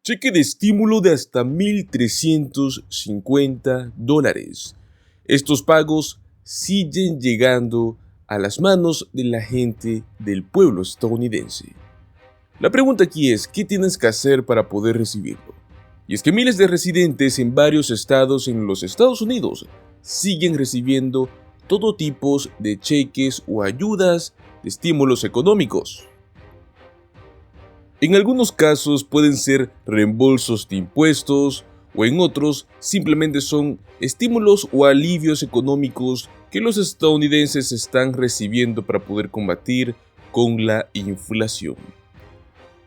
Cheque de estímulo de hasta $1,350. Estos pagos siguen llegando a las manos de la gente del pueblo estadounidense. La pregunta aquí es, ¿qué tienes que hacer para poder recibirlo? Y es que miles de residentes en varios estados en los Estados Unidos siguen recibiendo todo tipo de cheques o ayudas de estímulos económicos. En algunos casos pueden ser reembolsos de impuestos o en otros simplemente son estímulos o alivios económicos que los estadounidenses están recibiendo para poder combatir con la inflación.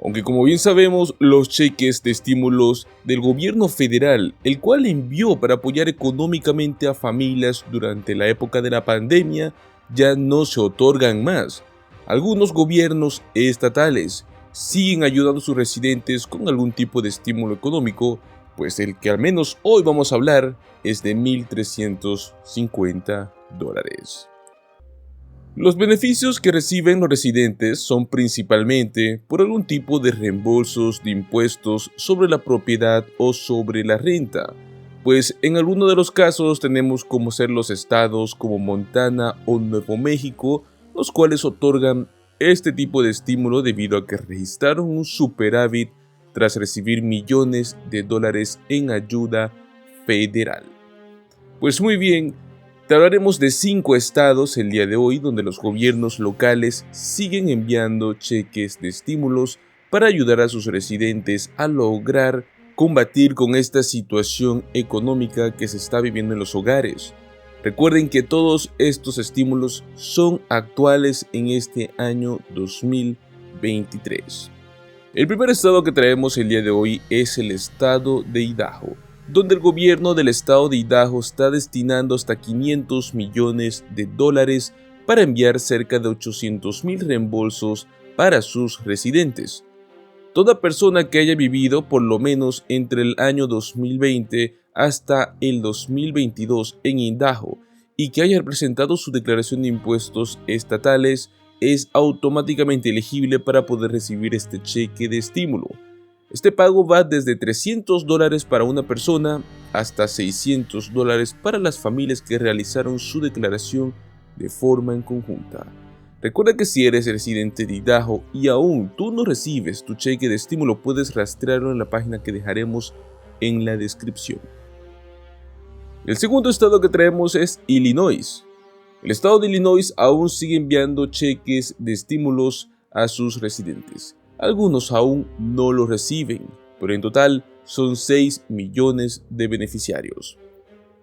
Aunque como bien sabemos, los cheques de estímulos del gobierno federal, el cual envió para apoyar económicamente a familias durante la época de la pandemia, ya no se otorgan más. Algunos gobiernos estatales siguen ayudando a sus residentes con algún tipo de estímulo económico, pues el que al menos hoy vamos a hablar es de $1,350. Los beneficios que reciben los residentes son principalmente por algún tipo de reembolsos de impuestos sobre la propiedad o sobre la renta, pues en algunos de los casos tenemos como ser los estados como Montana o Nuevo México, los cuales otorgan este tipo de estímulo debido a que registraron un superávit tras recibir millones de dólares en ayuda federal. Pues muy bien, te hablaremos de 5 estados el día de hoy donde los gobiernos locales siguen enviando cheques de estímulos para ayudar a sus residentes a lograr combatir con esta situación económica que se está viviendo en los hogares. Recuerden que todos estos estímulos son actuales en este año 2023. El primer estado que traemos el día de hoy es el estado de Idaho, donde el gobierno del estado de Idaho está destinando hasta $500 millones para enviar cerca de 800,000 reembolsos para sus residentes. Toda persona que haya vivido por lo menos entre el año 2020 hasta el 2022 en Idaho y que haya presentado su declaración de impuestos estatales es automáticamente elegible para poder recibir este cheque de estímulo. Este pago va desde $300 para una persona hasta $600 para las familias que realizaron su declaración de forma en conjunta. Recuerda que si eres residente de Idaho y aún tú no recibes tu cheque de estímulo, puedes rastrearlo en la página que dejaremos en la descripción. El segundo estado que traemos es Illinois. El estado de Illinois aún sigue enviando cheques de estímulos a sus residentes. Algunos aún no lo reciben, pero en total son 6 millones de beneficiarios.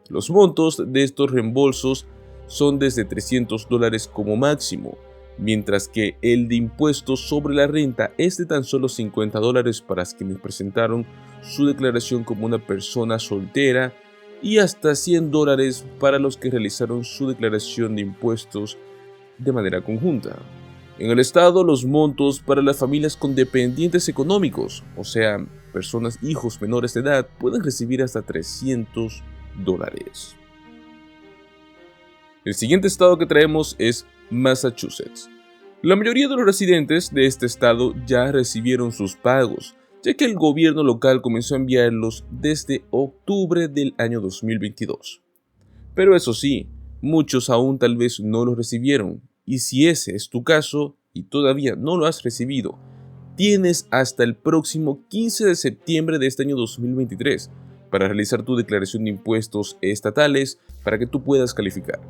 Los montos de estos reembolsos son desde $300 como máximo, mientras que el de impuestos sobre la renta es de tan solo $50 para quienes presentaron su declaración como una persona soltera y hasta $100 para los que realizaron su declaración de impuestos de manera conjunta. En el estado, los montos para las familias con dependientes económicos, o sea, personas, hijos menores de edad, pueden recibir hasta $300. El siguiente estado que traemos es Massachusetts. La mayoría de los residentes de este estado ya recibieron sus pagos, ya que el gobierno local comenzó a enviarlos desde octubre del año 2022. Pero eso sí, muchos aún tal vez no los recibieron, y si ese es tu caso y todavía no lo has recibido, tienes hasta el próximo 15 de septiembre de este año 2023 para realizar tu declaración de impuestos estatales para que tú puedas calificar.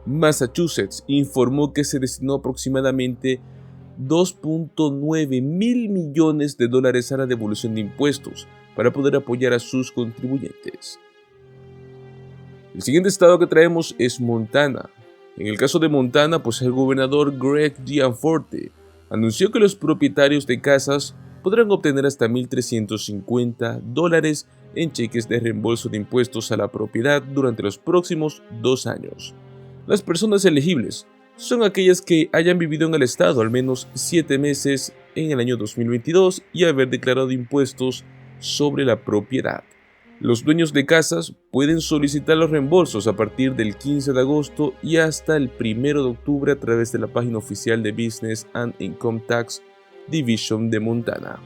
Massachusetts informó que se destinó aproximadamente $2.9 mil millones a la devolución de impuestos para poder apoyar a sus contribuyentes. El siguiente estado que traemos es Montana. En el caso de Montana, pues el gobernador Greg Gianforte anunció que los propietarios de casas podrán obtener hasta $1,350 en cheques de reembolso de impuestos a la propiedad durante los próximos 2 años. Las personas elegibles son aquellas que hayan vivido en el estado al menos 7 meses en el año 2022 y haber declarado impuestos sobre la propiedad. Los dueños de casas pueden solicitar los reembolsos a partir del 15 de agosto y hasta el 1 de octubre a través de la página oficial de Business and Income Tax Division de Montana.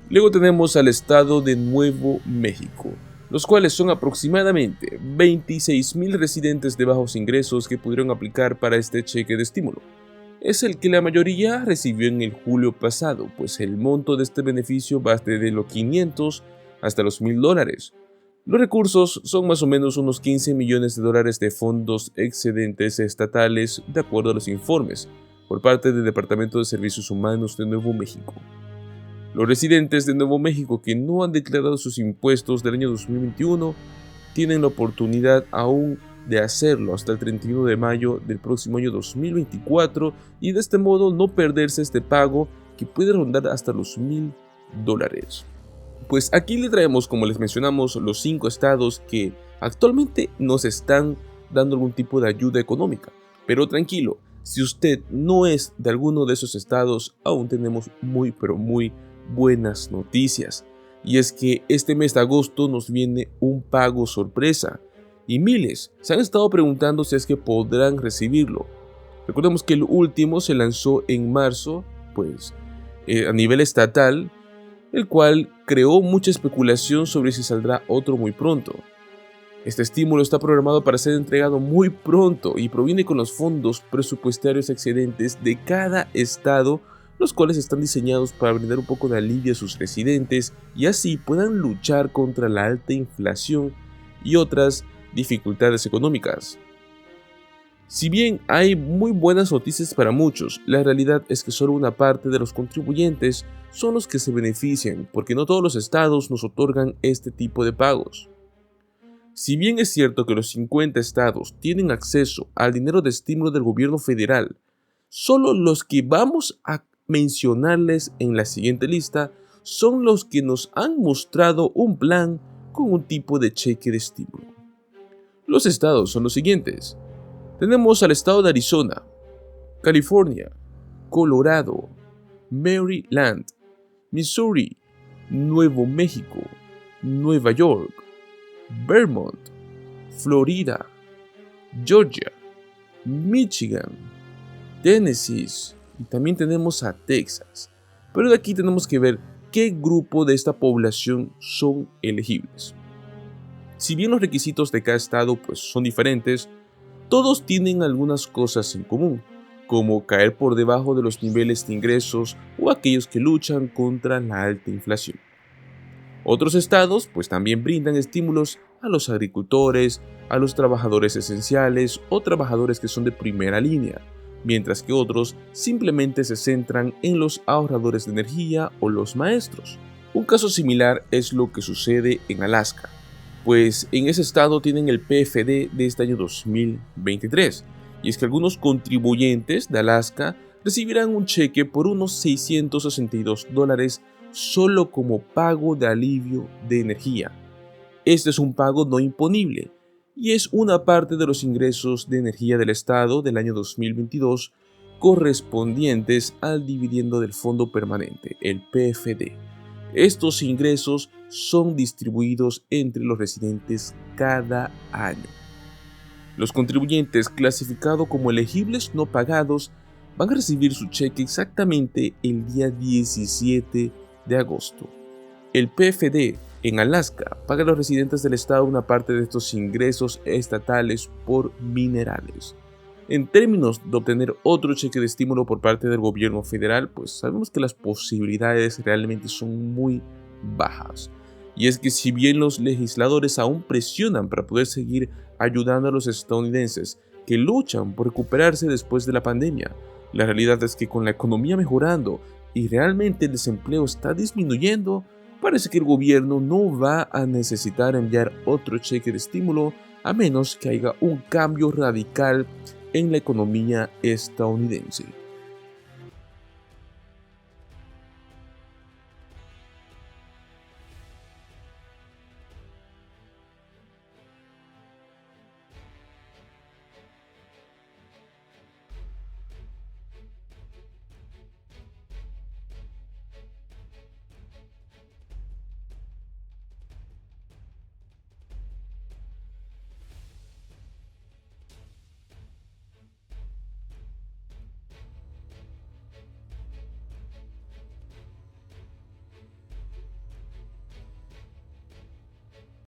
Luego tenemos al estado de Nuevo México, los cuales son aproximadamente 26,000 residentes de bajos ingresos que pudieron aplicar para este cheque de estímulo. Es el que la mayoría recibió en el julio pasado, pues el monto de este beneficio va desde los 500 hasta los $1,000. Los recursos son más o menos unos 15 millones de dólares de fondos excedentes estatales, de acuerdo a los informes, por parte del Departamento de Servicios Humanos de Nuevo México. Los residentes de Nuevo México que no han declarado sus impuestos del año 2021 tienen la oportunidad aún de hacerlo hasta el 31 de mayo del próximo año 2024 y de este modo no perderse este pago que puede rondar hasta los $1,000. Pues aquí le traemos, como les mencionamos, los 5 estados que actualmente nos están dando algún tipo de ayuda económica. Pero tranquilo, si usted no es de alguno de esos estados, aún tenemos muy buenas noticias. Y es que este mes de agosto nos viene un pago sorpresa. Y miles se han estado preguntando si es que podrán recibirlo. Recordemos que el último se lanzó en marzo, a nivel estatal, el cual creó mucha especulación sobre si saldrá otro muy pronto. Este estímulo está programado para ser entregado muy pronto y proviene con los fondos presupuestarios excedentes de cada estado, los cuales están diseñados para brindar un poco de alivio a sus residentes y así puedan luchar contra la alta inflación y otras dificultades económicas. Si bien hay muy buenas noticias para muchos, la realidad es que solo una parte de los contribuyentes son los que se benefician, porque no todos los estados nos otorgan este tipo de pagos. Si bien es cierto que los 50 estados tienen acceso al dinero de estímulo del gobierno federal, solo los que vamos a mencionarles en la siguiente lista son los que nos han mostrado un plan con un tipo de cheque de estímulo. Los estados son los siguientes. Tenemos al estado de Arizona, California, Colorado, Maryland, Missouri, Nuevo México, Nueva York, Vermont, Florida, Georgia, Michigan, Tennessee y también tenemos a Texas. Pero de aquí tenemos que ver qué grupo de esta población son elegibles. Si bien los requisitos de cada estado son diferentes, todos tienen algunas cosas en común, como caer por debajo de los niveles de ingresos o aquellos que luchan contra la alta inflación. Otros estados también brindan estímulos a los agricultores, a los trabajadores esenciales o trabajadores que son de primera línea, mientras que otros simplemente se centran en los ahorradores de energía o los maestros. Un caso similar es lo que sucede en Alaska, pues en ese estado tienen el PFD de este año 2023, y es que algunos contribuyentes de Alaska recibirán un cheque por unos $662 solo como pago de alivio de energía. Este es un pago no imponible y es una parte de los ingresos de energía del estado del año 2022 correspondientes al dividendo del fondo permanente, el PFD. Estos ingresos son distribuidos entre los residentes cada año. Los contribuyentes clasificados como elegibles no pagados van a recibir su cheque exactamente el día 17 de agosto. El PFD en Alaska paga a los residentes del estado una parte de estos ingresos estatales por minerales. En términos de obtener otro cheque de estímulo por parte del gobierno federal, sabemos que las posibilidades realmente son muy bajas. Y es que si bien los legisladores aún presionan para poder seguir ayudando a los estadounidenses que luchan por recuperarse después de la pandemia, la realidad es que con la economía mejorando y realmente el desempleo está disminuyendo, parece que el gobierno no va a necesitar enviar otro cheque de estímulo a menos que haya un cambio radical en la economía estadounidense.